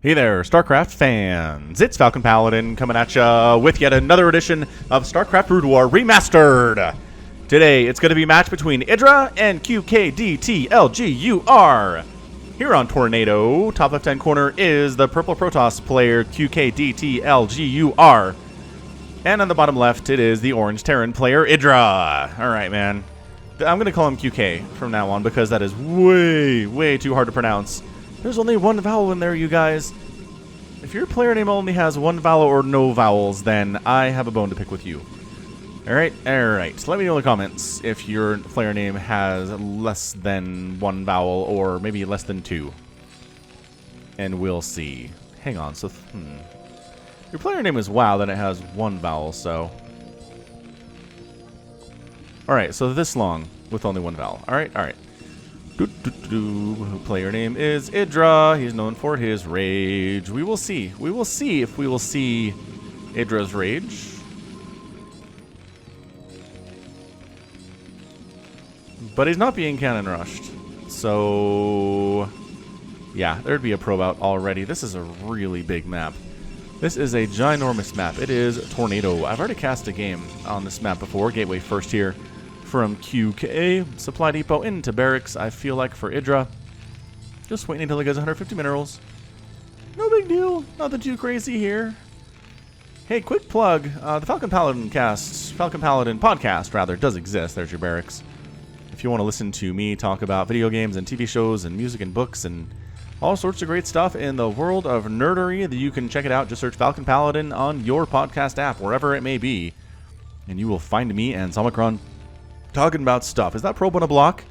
Hey there, StarCraft fans! It's Falcon Paladin coming at ya with yet another edition of StarCraft Brood War Remastered! Today, it's going to be a match between IdrA and Qkdtlgur. Here on Tornado, top left-hand corner is the purple Protoss player Qkdtlgur. And on the bottom left, it is the orange Terran player IdrA. Alright, man. I'm going to call him QK from now on because that is way too hard to pronounce. There's only one vowel in there, you guys. If your player name only has one vowel or no vowels, then I have a bone to pick with you. Alright. Let me know in the comments if your player name has less than one vowel or maybe less than two. And we'll see. Hang on, so... Your player name is WoW, then it has one vowel, so... Alright, so this long with only one vowel. Alright. Player name is IdrA. He's known for his rage. We will see. We will see if we will see IdrA's rage. But he's not being cannon rushed. So, yeah, there'd be a probe out already. This is a really big map. This is a ginormous map. It is Tornado. I've already cast a game on this map before. Gateway first here. From QK, supply depot into barracks, I feel like for IdrA. Just waiting until he gets 150 minerals. No big deal, nothing too crazy here. Hey, quick plug, the Falcon Paladin podcast, rather, does exist. There's your barracks. If you want to listen to me talk about video games and TV shows and music and books and all sorts of great stuff in the world of nerdery, you can check it out. Just search Falcon Paladin on your podcast app, wherever it may be. And you will find me and Somicron talking about stuff. Is that probe on a block?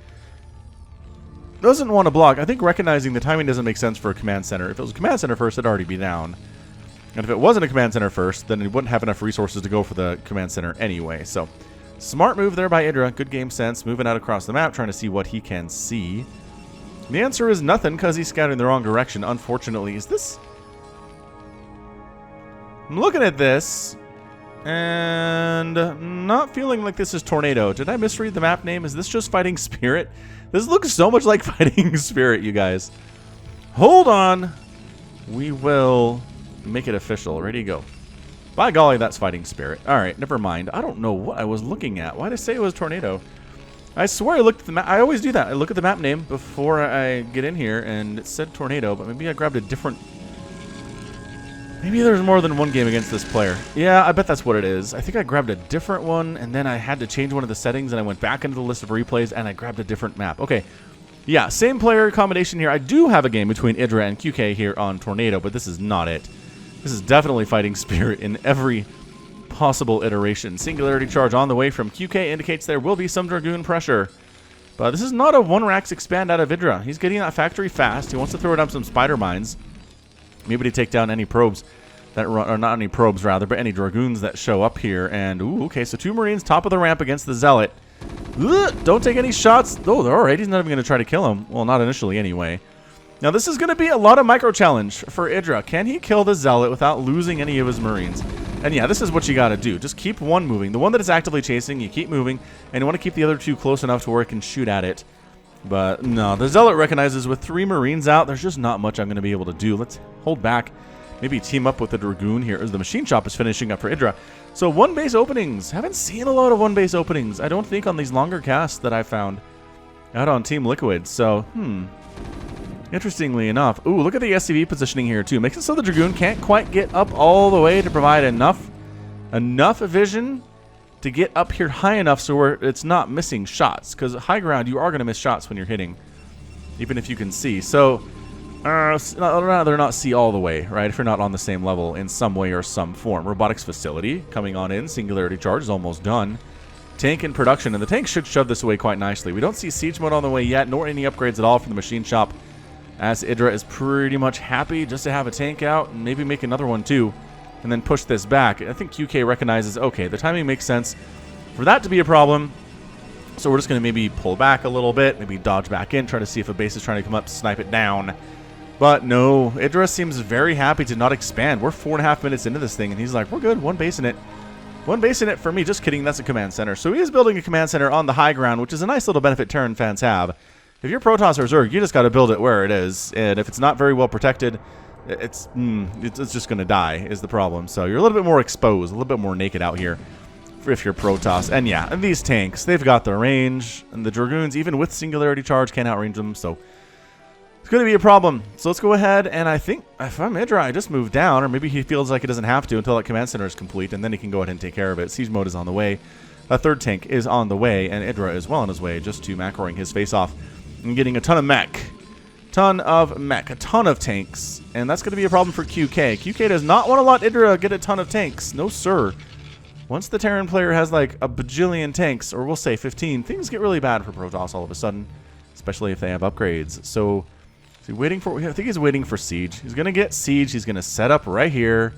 Doesn't want to block. I think recognizing the timing doesn't make sense for a command center. If it was a command center first, it'd already be down. And if it wasn't a command center first, then it wouldn't have enough resources to go for the command center anyway. So, smart move there by IdrA. Good game sense. Moving out across the map, trying to see what he can see. The answer is nothing because he's scouting the wrong direction. Unfortunately, is this... I'm looking at this... and not feeling like this is Tornado. Did I misread the map name? Is this just Fighting Spirit? This looks so much like Fighting Spirit, you guys. Hold on. We will make it official. Ready to go. By golly, that's Fighting Spirit. Alright, never mind. I don't know what I was looking at. Why did I say it was Tornado? I swear I looked at the map. I always do that. I look at the map name before I get in here, and it said Tornado, but maybe I grabbed a different... Maybe there's more than one game against this player. Yeah, I bet that's what it is. I think I grabbed a different one, and then I had to change one of the settings, and I went back into the list of replays, and I grabbed a different map. Okay. Yeah, same player combination here. I do have a game between IdrA and QK here on Tornado, but this is not it. This is definitely Fighting Spirit in every possible iteration. Singularity charge on the way from QK indicates there will be some Dragoon pressure. But this is not a one-racks expand out of IdrA. He's getting that factory fast. He wants to throw down some spider mines. Maybe to take down any probes that run, or not any probes rather, but any Dragoons that show up here. And, ooh, okay, so 2 Marines top of the ramp against the Zealot. Ugh, don't take any shots. Oh, they're alright. He's not even going to try to kill him. Well, not initially anyway. Now, this is going to be a lot of micro-challenge for IdrA. Can he kill the Zealot without losing any of his Marines? And yeah, this is what you got to do. Just keep one moving. The one that is actively chasing, you keep moving, and you want to keep the other 2 close enough to where it can shoot at it. But no, the Zealot recognizes with 3 Marines out, there's just not much I'm going to be able to do. Let's hold back. Maybe team up with the Dragoon here as the Machine Shop is finishing up for IdrA. So 1 base openings. Haven't seen a lot of 1 base openings. I don't think on these longer casts that I found out on Team Liquid. So, interestingly enough. Ooh, look at the SCV positioning here too. Makes it so the Dragoon can't quite get up all the way to provide enough vision to get up here high enough so where it's not missing shots. Because high ground, you are going to miss shots when you're hitting, even if you can see. So, rather not see all the way, right? If you're not on the same level in some way or some form. Robotics facility coming on in. Singularity charge is almost done. Tank in production, and the tank should shove this away quite nicely. We don't see siege mode on the way yet, nor any upgrades at all from the Machine Shop, as IdrA is pretty much happy just to have a tank out and maybe make another one too. And then push this back. I think QK recognizes, okay, the timing makes sense for that to be a problem. So we're just going to maybe pull back a little bit, maybe dodge back in, try to see if a base is trying to come up, snipe it down. But no, IdrA seems very happy to not expand. We're 4.5 minutes into this thing, and he's like, we're good, 1 base in it. 1 base in it for me. Just kidding, that's a command center. So he is building a command center on the high ground, which is a nice little benefit Terran fans have. If you're Protoss or Zerg, you just got to build it where it is. And if it's not very well protected, it's just going to die is the problem. So you're a little bit more exposed, a little bit more naked out here if you're Protoss. And yeah, and these tanks, they've got the range, and the Dragoons, even with Singularity Charge, can't outrange them, so it's going to be a problem. So let's go ahead, and I think if I'm IdrA, I just move down, or maybe he feels like he doesn't have to until that command center is complete, and then he can go ahead and take care of it. Siege mode is on the way. A third tank is on the way, and IdrA is well on his way, just to macroing his face off and getting a ton of mech. A ton of tanks, and that's going to be a problem for QK. QK does not want to let IdrA get a ton of tanks. No, sir. Once the Terran player has like a bajillion tanks, or we'll say 15, things get really bad for Protoss all of a sudden, especially if they have upgrades. So, is he waiting for? I think he's waiting for Siege. He's going to get Siege. He's going to set up right here.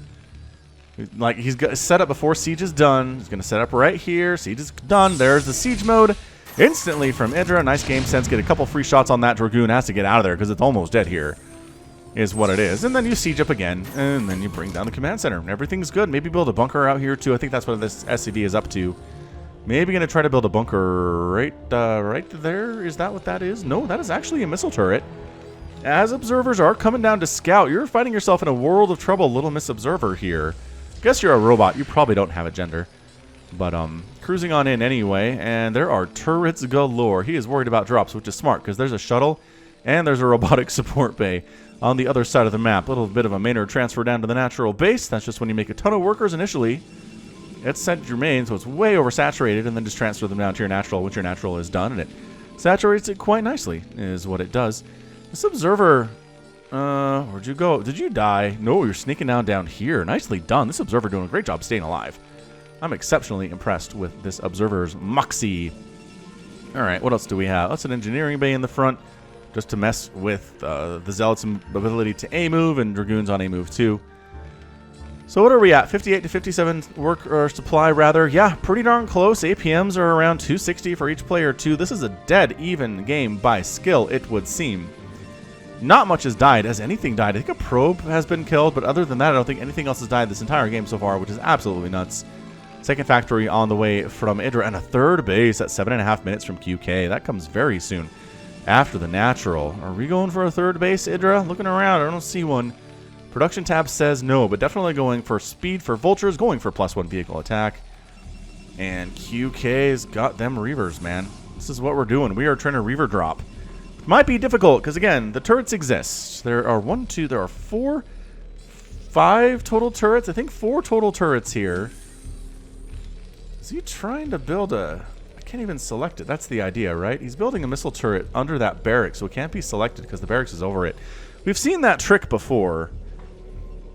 Like, he's got set up before Siege is done. He's going to set up right here. Siege is done. There's the Siege mode. Instantly from IdrA. Nice game sense. Get a couple free shots on that Dragoon. Has to get out of there because it's almost dead here. Is what it is. And then you siege up again. And then you bring down the command center. And everything's good. Maybe build a bunker out here too. I think that's what this SCV is up to. Maybe going to try to build a bunker right there. Is that what that is? No, that is actually a missile turret. As observers are coming down to scout, you're finding yourself in a world of trouble, Little Miss Observer here. Guess you're a robot. You probably don't have a gender. But, cruising on in anyway, and there are turrets galore. He is worried about drops, which is smart, because there's a shuttle, and there's a robotic support bay on the other side of the map. A little bit of a Maynard transfer down to the natural base. That's just when you make a ton of workers initially. It's sent your main, so it's way oversaturated, and then just transfer them down to your natural, once your natural is done, and it saturates it quite nicely, is what it does. This observer, where'd you go? Did you die? No, you're sneaking down here. Nicely done. This observer doing a great job staying alive. I'm exceptionally impressed with this observer's moxie. All right, what else do we have? That's an engineering bay in the front, just to mess with the Zealot's ability to A-move, and Dragoons on A-move too. So what are we at? 58 to 57 work or supply, rather. Yeah, pretty darn close. APMs are around 260 for each player too. This is a dead even game by skill, it would seem. Not much has died. Has anything died? I think a probe has been killed, but other than that, I don't think anything else has died this entire game so far, which is absolutely nuts. Second factory on the way from IdrA, and a third base at 7.5 minutes from QK. That comes very soon after the natural. Are we going for a third base, IdrA? Looking around, I don't see one. Production tab says no, but definitely going for speed for vultures, going for +1 vehicle attack. And QK's got them Reavers, man. This is what we're doing. We are trying to Reaver drop. Might be difficult, because again, the turrets exist. There are 5 total turrets. I think 4 total turrets here. Is he trying to build a... I can't even select it. That's the idea, right? He's building a missile turret under that barracks, so it can't be selected because the barracks is over it. We've seen that trick before.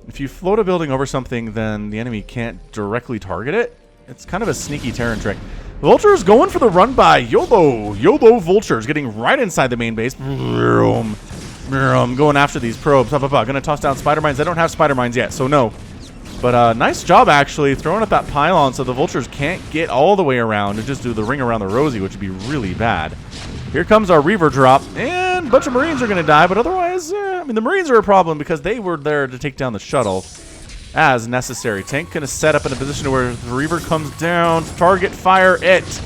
If you float a building over something, then the enemy can't directly target it. It's kind of a sneaky Terran trick. Vulture's going for the run by. YOLO Vulture's getting right inside the main base. Going after these probes. Gonna toss down spider mines. I don't have spider mines yet, so no. But nice job, actually, throwing up that pylon so the vultures can't get all the way around and just do the ring around the rosy, which would be really bad. Here comes our Reaver drop, and a bunch of Marines are going to die, but otherwise, I mean, the Marines are a problem because they were there to take down the shuttle as necessary. Tank going to set up in a position where the Reaver comes down, target fire it.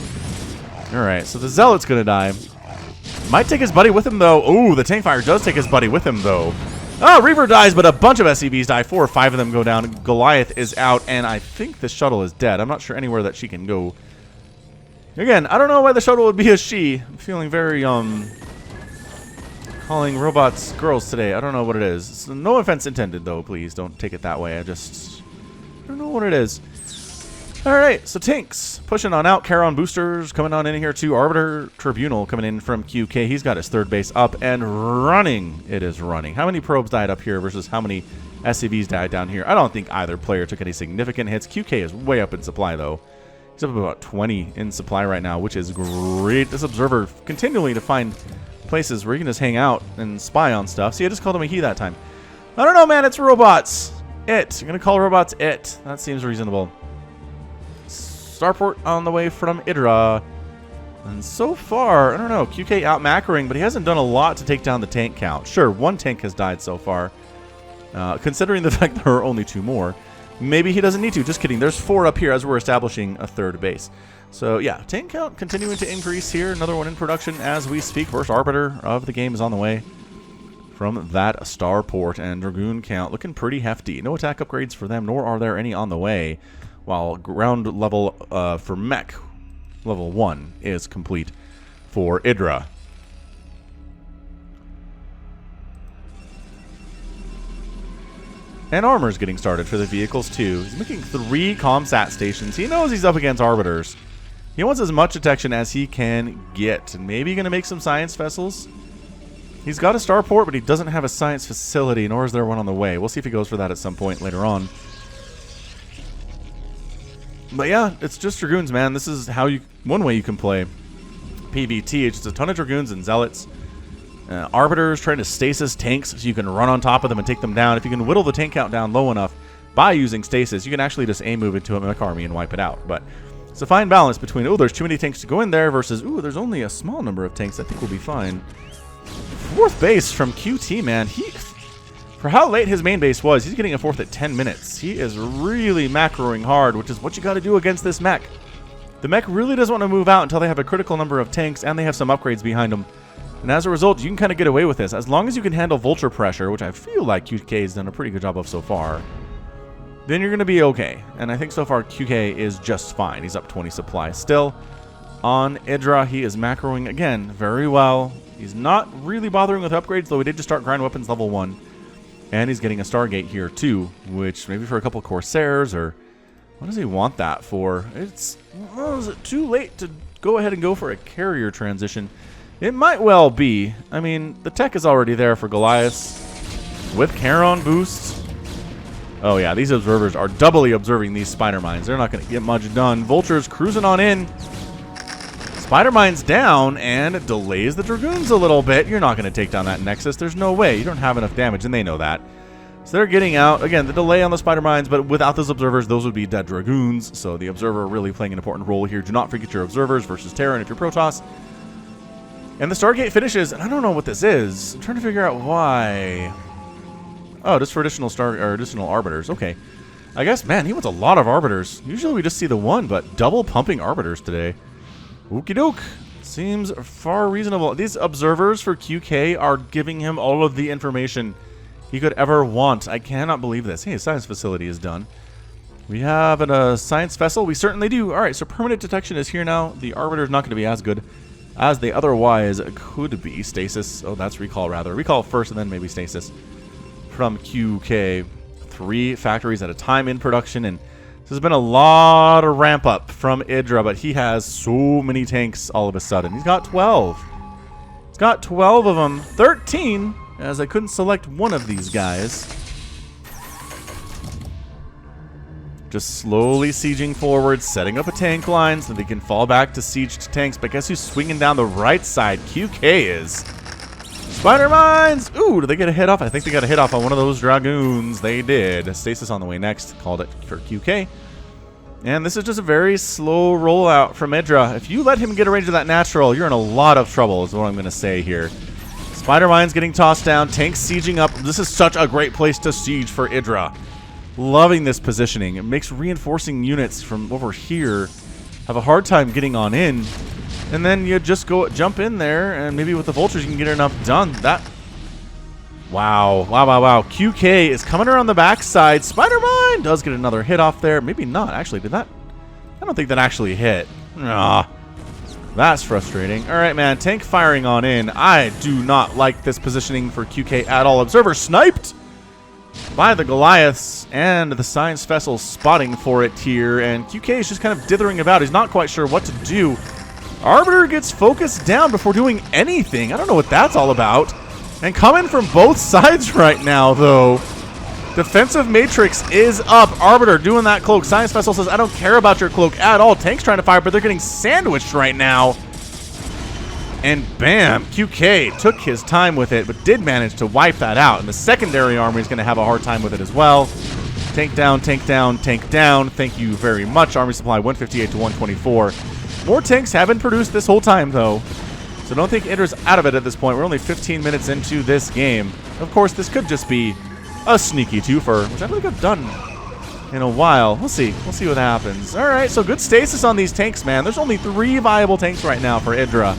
All right, so the Zealot's going to die. Might take his buddy with him, though. Oh, the tank fire does take his buddy with him, though. Oh, Reaver dies, but a bunch of SCVs die. 4 or 5 of them go down. Goliath is out, and I think the shuttle is dead. I'm not sure anywhere that she can go. Again, I don't know why the shuttle would be a she. I'm feeling very, calling robots girls today. I don't know what it is. It's no offense intended, though. Please don't take it that way. I don't know what it is. All right, so tanks pushing on out. Charon boosters coming on in here too. Arbiter Tribunal coming in from QK. He's got his third base up and running. It is running. How many probes died up here versus how many SCVs died down here? I don't think either player took any significant hits. QK is way up in supply, though. He's up about 20 in supply right now, which is great. This observer continually to find places where you can just hang out and spy on stuff. See, I just called him a he that time. I don't know, man. It's robots. It. You're going to call robots it. That seems reasonable. Starport on the way from IdrA. And so far, I don't know, QK out macroing, but he hasn't done a lot to take down the tank count. Sure, 1 tank has died so far. Considering the fact there are only 2 more. Maybe he doesn't need to. Just kidding. There's 4 up here as we're establishing a third base. So, yeah, tank count continuing to increase here. Another one in production as we speak. First Arbiter of the game is on the way from that starport, and Dragoon count looking pretty hefty. No attack upgrades for them, nor are there any on the way, while ground level for mech level 1 is complete for IdrA. And armor's getting started for the vehicles too. He's making 3 comsat stations. He knows he's up against arbiters. He wants as much detection as he can get. And maybe going to make some science vessels. He's got a starport, but he doesn't have a science facility, nor is there one on the way. We'll see if he goes for that at some point later on. But yeah, it's just Dragoons, man. This is how one way you can play PvT. It's just a ton of Dragoons and Zealots. Arbiters trying to stasis tanks so you can run on top of them and take them down. If you can whittle the tank count down low enough by using stasis, you can actually just aim move into a mech army and wipe it out. But it's a fine balance between, oh, there's too many tanks to go in there versus, ooh, there's only a small number of tanks. I think we'll be fine. 4th base from QT, man. For how late his main base was, he's getting a 4th at 10 minutes. He is really macroing hard, which is what you got to do against this mech. The mech really doesn't want to move out until they have a critical number of tanks and they have some upgrades behind them. And as a result, you can kind of get away with this. As long as you can handle vulture pressure, which I feel like QK has done a pretty good job of so far, then you're going to be okay. And I think so far QK is just fine. He's up 20 supply still. On IdrA, he is macroing again very well. He's not really bothering with upgrades, though he did just start grind weapons level 1. And he's getting a Stargate here too, which maybe for a couple Corsairs, or what does he want that for? Is it too late to go ahead and go for a carrier transition? It might well be. I mean, the tech is already there for Goliaths with Charon boost. Oh yeah, these observers are doubly observing these spider mines. They're not going to get much done. Vulture's cruising on in. Spider mines down and delays the Dragoons a little bit. You're not going to take down that Nexus. There's no way. You don't have enough damage, and they know that. So they're getting out. Again, the delay on the spider mines, but without those observers, those would be dead Dragoons. So the observer really playing an important role here. Do not forget your observers versus Terran if you're Protoss. And the Stargate finishes, and I don't know what this is. I'm trying to figure out why. Oh, just for additional arbiters. Okay. I guess, man, he wants a lot of arbiters. Usually we just see the one, but double pumping arbiters today. Okie doke. Seems far reasonable. These observers for QK are giving him all of the information he could ever want. I cannot believe this. Hey, science facility is done. We have a science vessel. We certainly do. All right, so permanent detection is here now. The arbiter is not going to be as good as they otherwise could be. Stasis. Oh, that's recall, rather. Recall first and then maybe stasis from QK. 3 factories at a time in production, and this has been a lot of ramp up from IdrA, but he has so many tanks all of a sudden. He's got 12. He's got 12 of them. 13, as I couldn't select one of these guys. Just slowly sieging forward, setting up a tank line so they can fall back to sieged tanks. But guess who's swinging down the right side? QK is. Spider mines! Ooh, did they get a hit off? I think they got a hit off on one of those Dragoons. They did. Stasis on the way next. Called it for QK. And this is just a very slow rollout from IdrA. If you let him get a range of that natural, you're in a lot of trouble, is what I'm going to say here. Spider mines getting tossed down. Tanks sieging up. This is such a great place to siege for IdrA. Loving this positioning. It makes reinforcing units from over here have a hard time getting on in. And then you just jump in there, and maybe with the vultures you can get enough done. Wow. QK is coming around the backside. Spider-Mine does get another hit off there. Maybe not. Actually, did that? I don't think that actually hit. Ah, that's frustrating. All right, man. Tank firing on in. I do not like this positioning for QK at all. Observer sniped by the Goliaths, and the science vessel spotting for it here. And QK is just kind of dithering about. He's not quite sure what to do. Arbiter gets focused down before doing anything. I don't know what that's all about. And coming from both sides right now, though. Defensive Matrix is up. Arbiter doing that cloak. Science Vessel says, I don't care about your cloak at all. Tank's trying to fire, but they're getting sandwiched right now. And bam, QK took his time with it, but did manage to wipe that out. And the secondary army is going to have a hard time with it as well. Tank down, tank down, tank down. Thank you very much. Army supply 158 to 124. More tanks have been produced this whole time, though. So don't think IdrA's out of it at this point. We're only 15 minutes into this game. Of course, this could just be a sneaky twofer, which I don't think I've done in a while. We'll see. We'll see what happens. All right, so good stasis on these tanks, man. There's only 3 viable tanks right now for IdrA.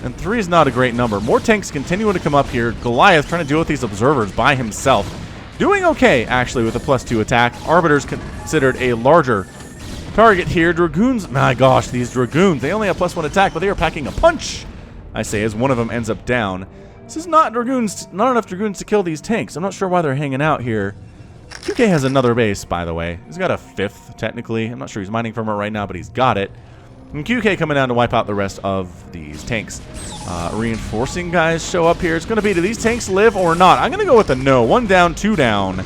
And 3 is not a great number. More tanks continuing to come up here. Goliath trying to deal with these observers by himself. Doing okay, actually, with a +2 attack. Arbiter's considered a larger target here. Dragoons, my gosh, these Dragoons. They only have +1 attack, but they are packing a punch, I say, as one of them ends up down. This is not Dragoons, not enough Dragoons to kill these tanks. I'm not sure why they're hanging out here. QK has another base, by the way. He's got a 5th, technically. I'm not sure he's mining from it right now, but he's got it. And QK coming down to wipe out the rest of these tanks. Reinforcing guys show up here. It's going to be, do these tanks live or not? I'm going to go with a no. 1 down, 2 down.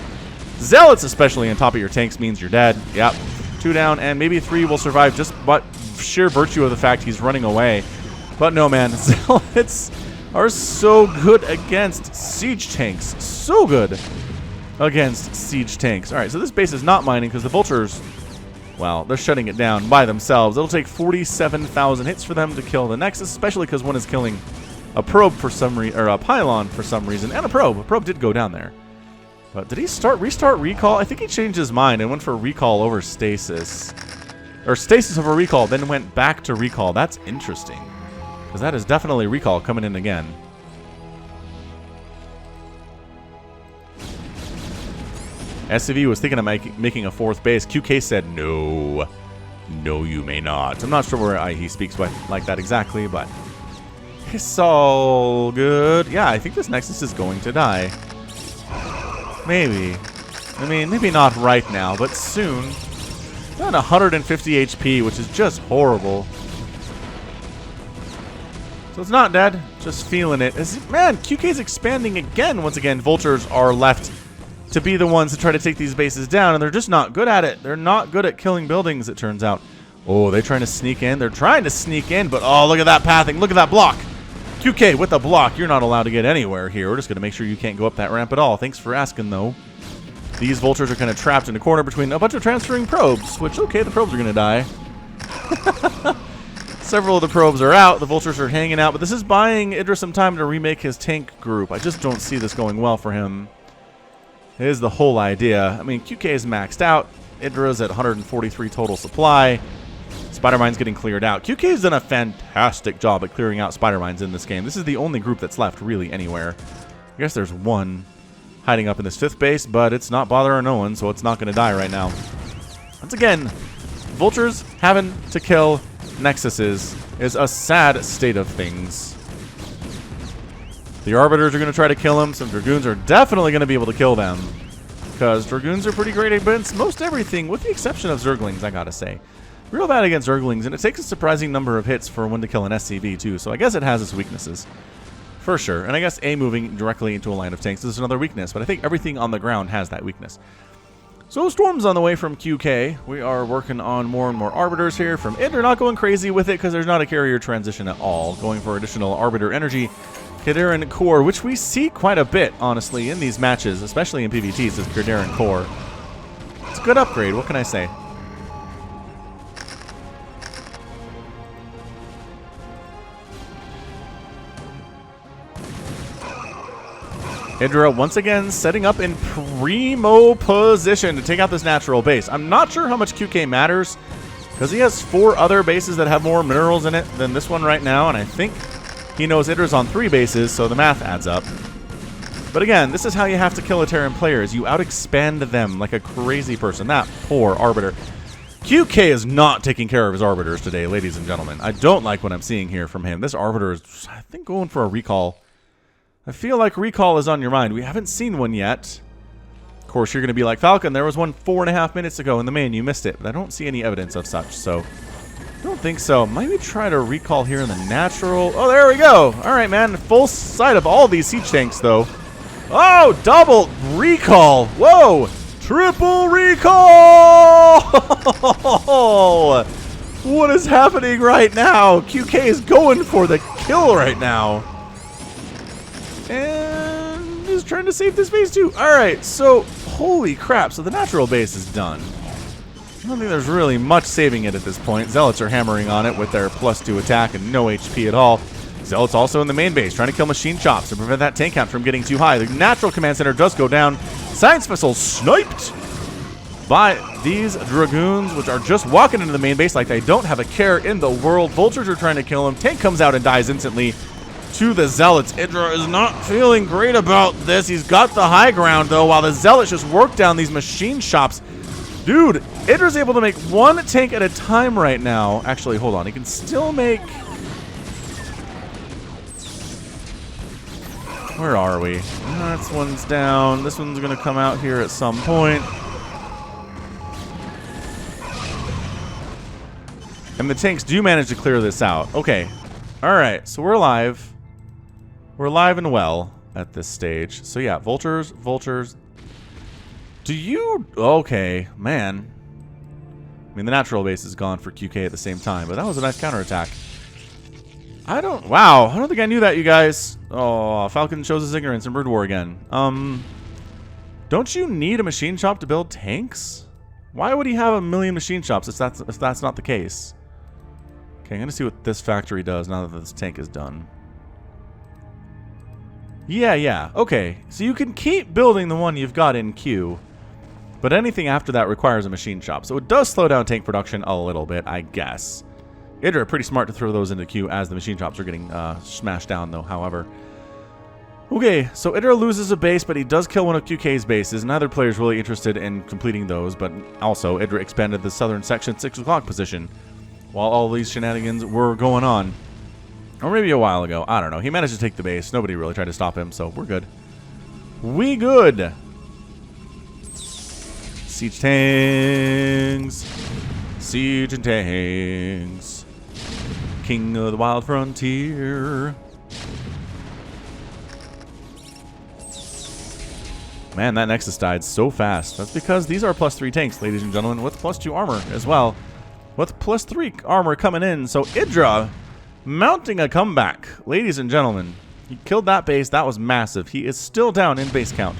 Zealots, especially on top of your tanks, means you're dead. Yep. 2 down, and maybe 3 will survive just by sheer virtue of the fact he's running away. But no, man. Zealots are so good against siege tanks. So good against siege tanks. All right, so this base is not mining because the vultures, well, they're shutting it down by themselves. It'll take 47,000 hits for them to kill the Nexus, especially because one is killing a probe for some reason, or a pylon for some reason, and a probe. A probe did go down there. But did he restart recall? I think he changed his mind and went for recall over stasis. Or stasis over recall, then went back to recall. That's interesting. Because that is definitely recall coming in again. SCV was thinking of making a 4th base. QK said, no. No, you may not. I'm not sure where he speaks like that exactly, but it's all good. Yeah, I think this Nexus is going to die. Maybe. I mean, maybe not right now, but soon. Got 150 HP, which is just horrible. So it's not dead, just feeling it. Man, QK's expanding again. Once again, vultures are left to be the ones to try to take these bases down, and they're just not good at it. They're not good at killing buildings, it turns out. Oh, they're trying to sneak in. They're trying to sneak in, but oh, look at that pathing. Look at that block. QK with the block. You're not allowed to get anywhere here. We're just going to make sure you can't go up that ramp at all. Thanks for asking, though. These vultures are kind of trapped in a corner between a bunch of transferring probes, which, okay, the probes are going to die. Several of the probes are out. The vultures are hanging out, but this is buying IdrA some time to remake his tank group. I just don't see this going well for him. It is the whole idea. I mean, QK is maxed out. IdrA's at 143 total supply. Spider Mine's getting cleared out. QK has done a fantastic job at clearing out Spider Mines in this game. This is the only group that's left, really, anywhere. I guess there's one hiding up in this 5th base, but it's not bothering no one, so it's not going to die right now. Once again, vultures having to kill Nexuses is a sad state of things. The Arbiters are going to try to kill him. Some Dragoons are definitely going to be able to kill them, because Dragoons are pretty great against most everything, with the exception of Zerglings, I gotta say. Real bad against Zerglings, and it takes a surprising number of hits for one to kill an SCV, too, so I guess it has its weaknesses. For sure. And I guess A moving directly into a line of tanks is another weakness, but I think everything on the ground has that weakness. So Storm's on the way from QK. We are working on more and more Arbiters here from IdrA. Not going crazy with it because there's not a carrier transition at all. Going for additional Arbiter energy. Qkdtlgur, which we see quite a bit, honestly, in these matches, especially in PvTs, is Qkdtlgur. It's a good upgrade, what can I say? IdrA once again setting up in primo position to take out this natural base. I'm not sure how much QK matters, because he has 4 other bases that have more minerals in it than this one right now, and I think he knows IdrA's on 3 bases, so the math adds up. But again, this is how you have to kill a Terran player, is you out-expand them like a crazy person. That poor Arbiter. QK is not taking care of his Arbiters today, ladies and gentlemen. I don't like what I'm seeing here from him. This Arbiter is, I think, going for a recall. I feel like recall is on your mind. We haven't seen one yet. Of course, you're going to be like, Falcon, there was one 4.5 minutes ago in the main. You missed it. But I don't see any evidence of such, so I don't think so. Maybe try to recall here in the natural. Oh, there we go. All right, man. Full sight of all these siege tanks, though. Oh, double recall. Whoa. Triple recall. What is happening right now? QK is going for the kill right now. And he's trying to save this base too. Alright, so holy crap. So the natural base is done. I don't think there's really much saving it at this point. Zealots are hammering on it with their +2 attack and no HP at all. Zealots also in the main base trying to kill machine chops to prevent that tank count from getting too high. The natural command center does go down. Science vessel sniped. by these Dragoons, which are just walking into the main base like they don't have a care in the world. Vultures are trying to kill him. Tank comes out and dies instantly to the Zealots. IdrA is not feeling great about this. He's got the high ground, though, while the Zealots just work down these machine shops. Dude, IdrA's able to make one tank at a time right now. Actually, hold on. He can still make... Where are we? This one's down. This one's going to come out here at some point. And the tanks do manage to clear this out. Okay. All right. So we're alive. We're alive and well at this stage. So yeah, vultures, vultures. Do you... Okay, man. I mean, the natural base is gone for QK at the same time, but that was a nice counterattack. Wow, I don't think I knew that, you guys. Oh, Falcon shows his ignorance in Brood War again. Don't you need a machine shop to build tanks? Why would he have a million machine shops if that's not the case? Okay, I'm going to see what this factory does now that this tank is done. Yeah, okay. So you can keep building the one you've got in queue, but anything after that requires a machine shop. So it does slow down tank production a little bit, I guess. IdrA, pretty smart to throw those into queue as the machine shops are getting smashed down, though, however. Okay, so IdrA loses a base, but he does kill one of QK's bases. Neither player is really interested in completing those, but also IdrA expanded the southern section 6 o'clock position while all these shenanigans were going on. Or maybe a while ago. I don't know. He managed to take the base. Nobody really tried to stop him, so we're good. We good. Siege tanks. Siege and tanks. King of the Wild Frontier. Man, that Nexus died so fast. That's because these are +3 tanks, ladies and gentlemen, with +2 armor as well. With +3 armor coming in. So IdrA mounting a comeback. Ladies and gentlemen, he killed that base. That was massive. He is still down in base count.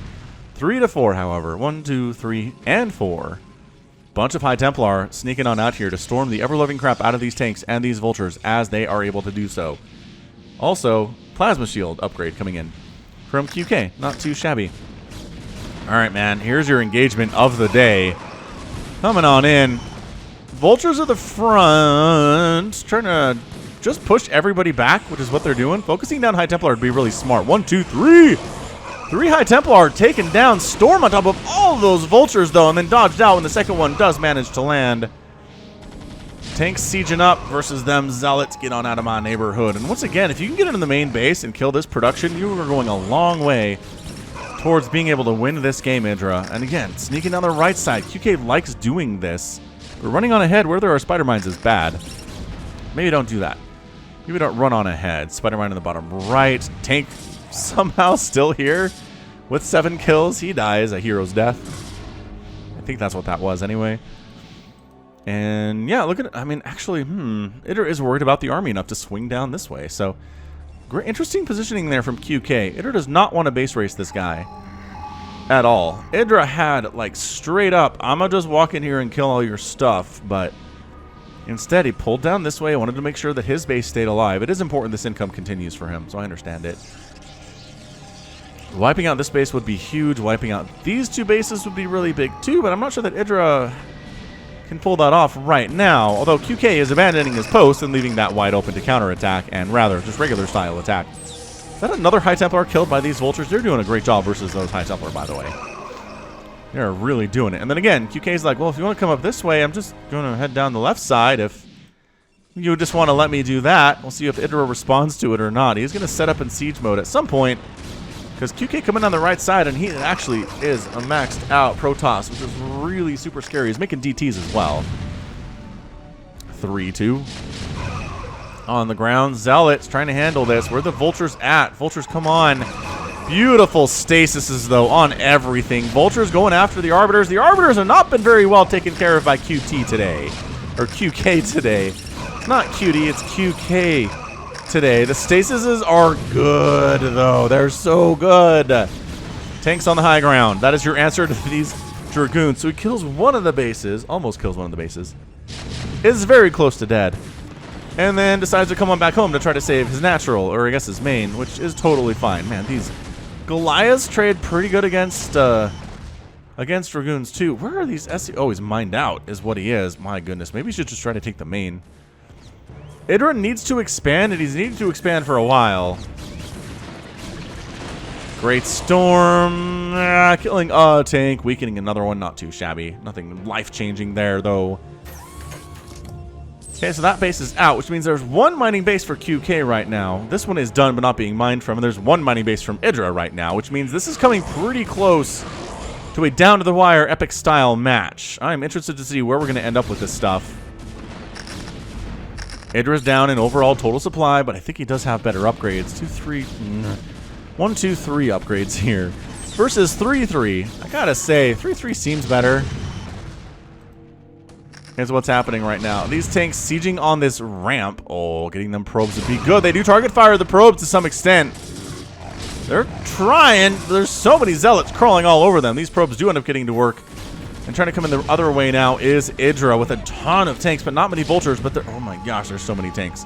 3 to 4, however. 1, 2, 3, and 4. Bunch of High Templar sneaking on out here to storm the ever-loving crap out of these tanks and these vultures as they are able to do so. Also, Plasma Shield upgrade coming in from QK. Not too shabby. Alright, man. Here's your engagement of the day. Coming on in. Vultures are the front. Trying to just push everybody back, which is what they're doing. Focusing down High Templar would be really smart. 1, 2, 3. 3 High Templar taken down. Storm on top of all of those vultures, though, and then dodged out when the second one does manage to land. Tanks sieging up versus them Zealots. Get on out of my neighborhood. And once again, if you can get into the main base and kill this production, you are going a long way towards being able to win this game, IdrA. And again, sneaking down the right side. QK likes doing this. But running on ahead where there are spider mines is bad. Maybe don't do that. Maybe don't run on ahead. Spider mine in the bottom right. Tank somehow still here with 7 kills. He dies a hero's death. I think that's what that was anyway. And yeah, look at, I mean, actually, IdrA is worried about the army enough to swing down this way. So, great, interesting positioning there from QK. IdrA does not want to base race this guy at all. IdrA had, like, straight up, I'm going to just walk in here and kill all your stuff, but instead he pulled down this way. I wanted to make sure that his base stayed alive. It is important this income continues for him, so I understand it. Wiping out this base would be huge. Wiping out these 2 bases would be really big too, but I'm not sure that IdrA can pull that off right now, although QK is abandoning his post and leaving that wide open to counterattack and rather just regular style attack. Is that another High Templar killed by these vultures? They're doing a great job versus those High Templar, by the way. They're really doing it. And then again, QK's like, well, if you want to come up this way, I'm just going to head down the left side. If you just want to let me do that, we'll see if IdrA responds to it or not. He's going to set up in siege mode at some point, because QK coming down the right side, and he actually is a maxed out Protoss, which is really super scary. He's making DTs as well. 3-2. On the ground, Zealots trying to handle this. Where are the vultures at? Vultures, come on. Beautiful stasises, though, on everything. Vultures going after the Arbiters. The Arbiters have not been very well taken care of by QT today. Or QK today. Not QT, it's QK today. The stasises are good, though. They're so good. Tanks on the high ground. That is your answer to these Dragoons. So he kills one of the bases. Almost kills one of the bases. Is very close to dead. And then decides to come on back home to try to save his natural, or I guess his main, which is totally fine. Man, these Goliaths trade pretty good against against Dragoons too. Where are these SC? Oh, he's mined out is what he is. My goodness. Maybe he should just try to take the main. IdrA needs to expand, and he's needed to expand for a while. Great Storm. Killing a tank. Weakening another one. Not too shabby. Nothing life-changing there, though. Okay, so that base is out, which means there's one mining base for QK right now. This one is done but not being mined from, and there's one mining base from IdrA right now, which means this is coming pretty close to a down-to-the-wire epic-style match. I'm interested to see where we're going to end up with this stuff. IdrA's down in overall total supply, but I think he does have better upgrades. 1, 2, 3 upgrades here versus 3, 3. I gotta say, 3, 3 seems better. Here's what's happening right now. These tanks sieging on this ramp. Oh, getting them probes would be good. They do target fire the probes to some extent. They're trying. There's so many zealots crawling all over them. These probes do end up getting to work. And trying to come in the other way now is IdrA with a ton of tanks, but not many vultures. But oh my gosh, there's so many tanks.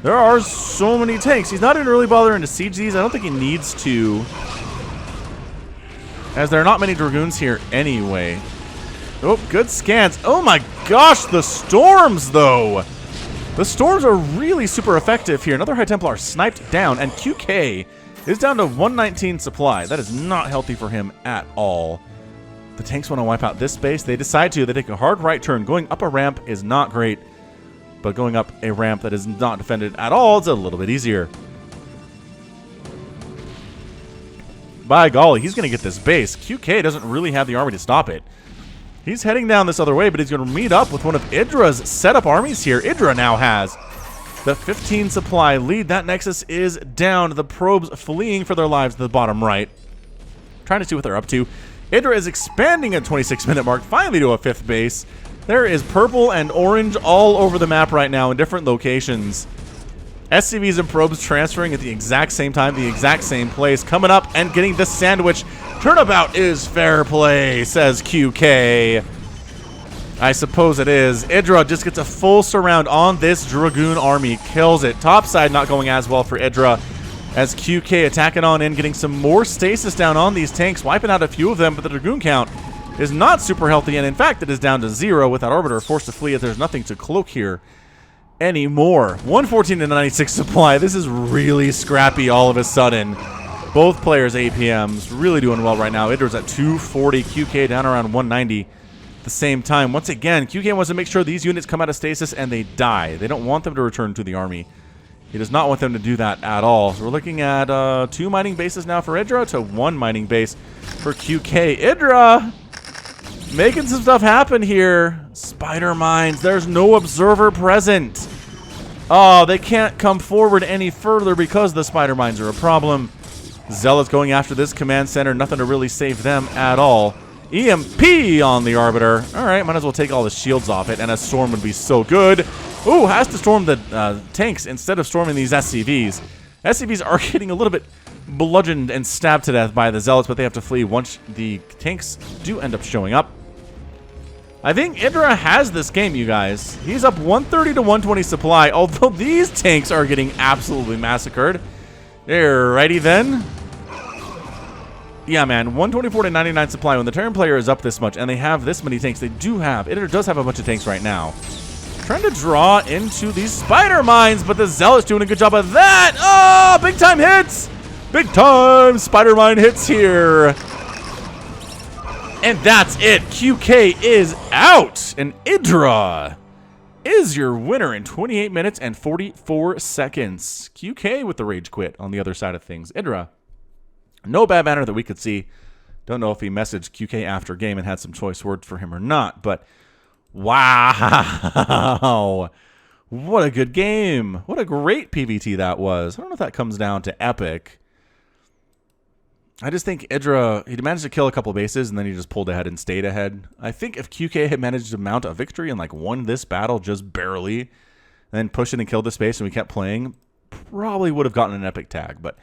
There are so many tanks. He's not even really bothering to siege these. I don't think he needs to, as there are not many Dragoons here anyway. Oh, good scans. Oh my gosh, the storms, though. The storms are really super effective here. Another High Templar sniped down, and QK is down to 119 supply. That is not healthy for him at all. The tanks want to wipe out this base. They decide to. They take a hard right turn. Going up a ramp is not great, but going up a ramp that is not defended at all is a little bit easier. By golly, he's going to get this base. QK doesn't really have the army to stop it. He's heading down this other way, but he's going to meet up with one of IdrA's setup armies here. IdrA now has the 15 supply lead. That Nexus is down. The probes fleeing for their lives to the bottom right. Trying to see what they're up to. IdrA is expanding at 26-minute mark, finally to a 5th base. There is purple and orange all over the map right now in different locations. SCVs and probes transferring at the exact same time, the exact same place, coming up and getting the sandwich. Turnabout is fair play, says QK. I suppose it is. IdrA just gets a full surround on this Dragoon army. Kills it. Topside not going as well for IdrA, as QK attacking on in, getting some more stasis down on these tanks, wiping out a few of them, but the Dragoon count is not super healthy, and in fact it is down to 0 with that Arbiter forced to flee as there's nothing to cloak here anymore. 114 to 96 supply. This is really scrappy all of a sudden. Both players APMs really doing well right now. IdrA's at 240, QK down around 190 at the same time. Once again, QK wants to make sure these units come out of stasis and they die. They don't want them to return to the army. He does not want them to do that at all. So we're looking at 2 mining bases now for IdrA to 1 mining base for QK. IdrA making some stuff happen here. Spider mines. There's no observer present. Oh, they can't come forward any further because the spider mines are a problem. Zealots going after this command center. Nothing to really save them at all. EMP on the Arbiter. All right, might as well take all the shields off it, and a storm would be so good. Ooh, has to storm the tanks instead of storming these SCVs. SCVs are getting a little bit bludgeoned and stabbed to death by the Zealots, but they have to flee once the tanks do end up showing up. I think IdrA has this game, you guys. He's up 130 to 120 supply, although these tanks are getting absolutely massacred. Alrighty then. Yeah, man, 124 to 99 supply. When the Terran player is up this much and they have this many tanks, they do have, IdrA does have a bunch of tanks right now. Trying to draw into these spider mines, but the Zealot's doing a good job of that. Oh, big time hits. Big time spider mine hits here. And that's it. QK is out. And IdrA is your winner in 28 minutes and 44 seconds. QK with the rage quit on the other side of things. IdrA, no bad manner that we could see. Don't know if he messaged QK after game and had some choice words for him or not, but wow. What a good game. What a great PvT that was. I don't know if that comes down to epic. I just think IdrA, he managed to kill a couple bases and then he just pulled ahead and stayed ahead. I think if QK had managed to mount a victory and like won this battle just barely, and then push in and kill this base and we kept playing, probably would have gotten an epic tag. But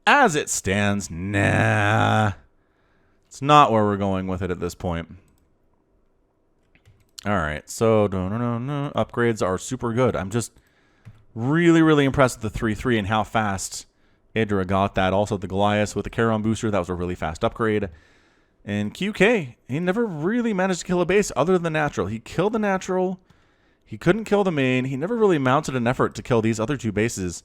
as it stands, nah. It's not where we're going with it at this point. Alright, so upgrades are super good. I'm just really, really impressed with the 3-3 and how fast IdrA got that. Also, the Goliath with the Charon booster, that was a really fast upgrade. And QK, he never really managed to kill a base other than the natural. He killed the natural. He couldn't kill the main. He never really mounted an effort to kill these other 2 bases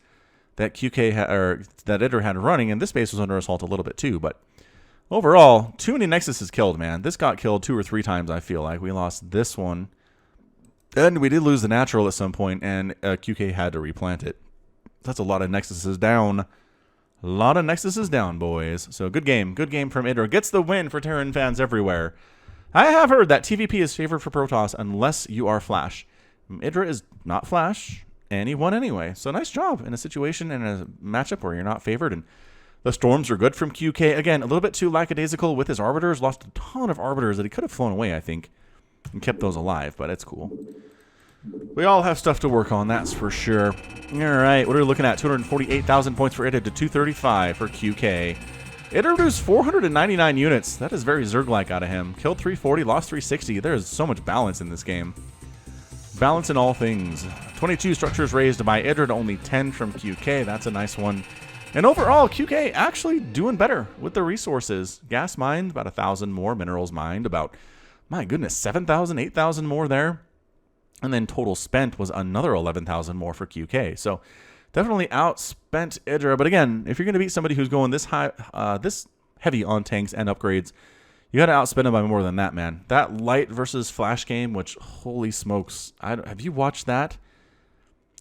that that IdrA had running. And this base was under assault a little bit too. But overall, too many Nexuses killed, man. This got killed 2 or 3 times, I feel like. We lost this one. And we did lose the natural at some point, and QK had to replant it. That's a lot of Nexuses down. A lot of Nexuses down, boys. So good game. Good game from IdrA. Gets the win for Terran fans everywhere. I have heard that TVP is favored for Protoss unless you are Flash. IdrA is not Flash, and he won anyway. So nice job in a situation and a matchup where you're not favored. And the storms are good from QK. Again, a little bit too lackadaisical with his Arbiters. Lost a ton of Arbiters that he could have flown away, I think, and kept those alive, but it's cool. We all have stuff to work on, that's for sure. All right, what are we looking at? 248,000 points for IdrA to 235 for QK. IdrA reduced 499 units. That is very Zerg-like out of him. Killed 340, lost 360. There's so much balance in this game. Balance in all things. 22 structures raised by IdrA to only 10 from QK. That's a nice one. And overall, QK actually doing better with the resources. Gas mined, about 1,000 more. Minerals mined, about, my goodness, 7,000, 8,000 more there. And then total spent was another 11,000 more for QK. So definitely outspent IdrA. But again, if you're going to beat somebody who's going this high, this heavy on tanks and upgrades, you got to outspend them by more than that, man. That light versus flash game, which, holy smokes, have you watched that?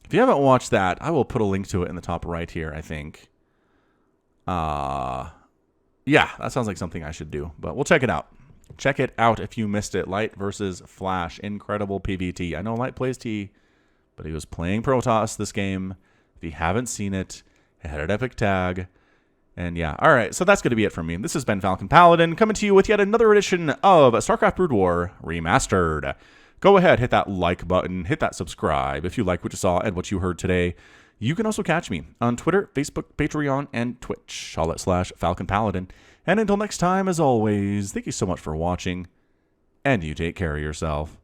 If you haven't watched that, I will put a link to it in the top right here, I think. Yeah, that sounds like something I should do. But we'll check it out. Check it out if you missed it. Light versus Flash. Incredible PvT. I know Light plays T, but he was playing Protoss this game. If you haven't seen it, it had an epic tag. And yeah, all right. So that's going to be it from me. This has been Falcon Paladin coming to you with yet another edition of StarCraft Brood War Remastered. Go ahead, hit that like button, hit that subscribe if you like what you saw and what you heard today. You can also catch me on Twitter, Facebook, Patreon, and Twitch, all at /Falcon Paladin. And until next time, as always, thank you so much for watching, and you take care of yourself.